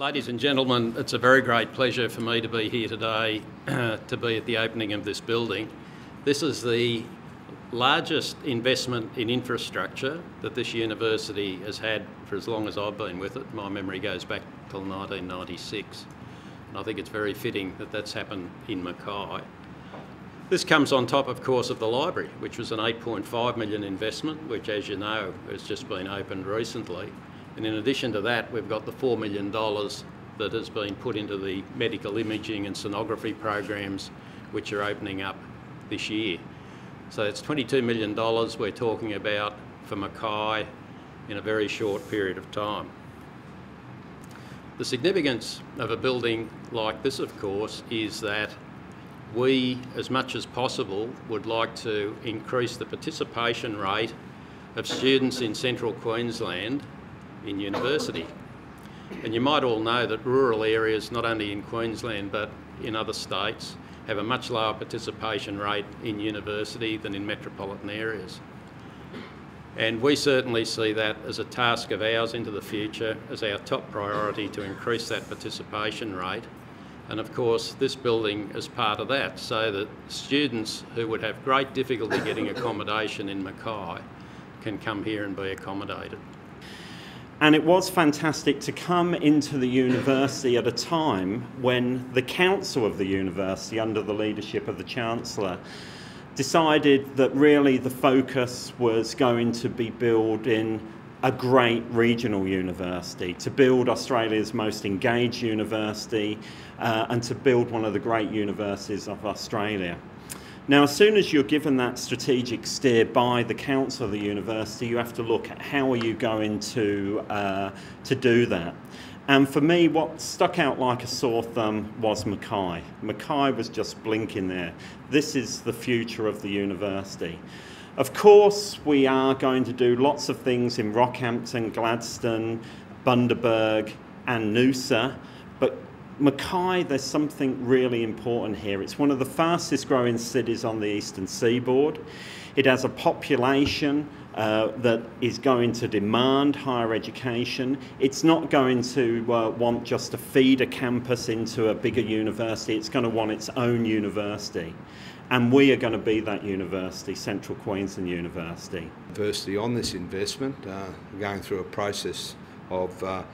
Ladies and gentlemen, it's a very great pleasure for me to be here today to be at the opening of this building. This is the largest investment in infrastructure that this university has had for as long as I've been with it. My memory goes back till 1996. And I think it's very fitting that that's happened in Mackay. This comes on top, of course, of the library, which was an $8.5 million investment, which, as you know, has just been opened recently. And in addition to that, we've got the $4 million that has been put into the medical imaging and sonography programs, which are opening up this year. So it's $22 million we're talking about for Mackay in a very short period of time. The significance of a building like this, of course, is that we, as much as possible, would like to increase the participation rate of students in central Queensland in university. And you might all know that rural areas, not only in Queensland but in other states, have a much lower participation rate in university than in metropolitan areas. And we certainly see that as a task of ours into the future, as our top priority to increase that participation rate. And of course, this building is part of that, so that students who would have great difficulty getting accommodation in Mackay can come here and be accommodated. And it was fantastic to come into the university at a time when the council of the university, under the leadership of the Chancellor, decided that really the focus was going to be building a great regional university, to build Australia's most engaged university, and to build one of the great universities of Australia. Now, as soon as you're given that strategic steer by the council of the university, you have to look at how are you going to do that. And for me, what stuck out like a sore thumb was Mackay. Mackay was just blinking there. This is the future of the university. Of course, we are going to do lots of things in Rockhampton, Gladstone, Bundaberg and Noosa, but Mackay, there's something really important here. It's one of the fastest growing cities on the eastern seaboard. It has a population that is going to demand higher education. It's not going to want just to feed a campus into a bigger university. It's going to want its own university. And we are going to be that university, Central Queensland University. University on this investment, going through a process of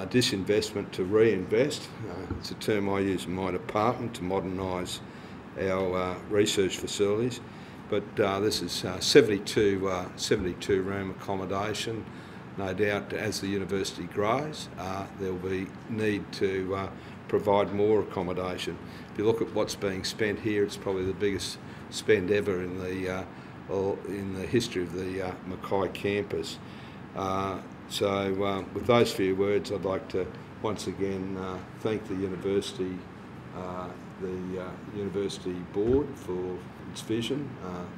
disinvestment to reinvest. It's a term I use in my department to modernise our research facilities. But this is 72 room accommodation. No doubt as the university grows, there will be need to provide more accommodation. If you look at what's being spent here, it's probably the biggest spend ever in the history of the Mackay campus. So with those few words, I'd like to once again thank the university board for its vision,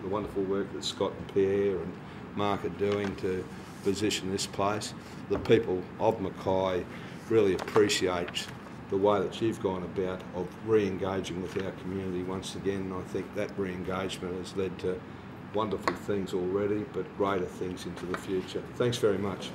the wonderful work that Scott and Pierre and Mark are doing to position this place. The people of Mackay really appreciate the way that you've gone about of re-engaging with our community once again. I think that re-engagement has led to wonderful things already, but greater things into the future. Thanks very much.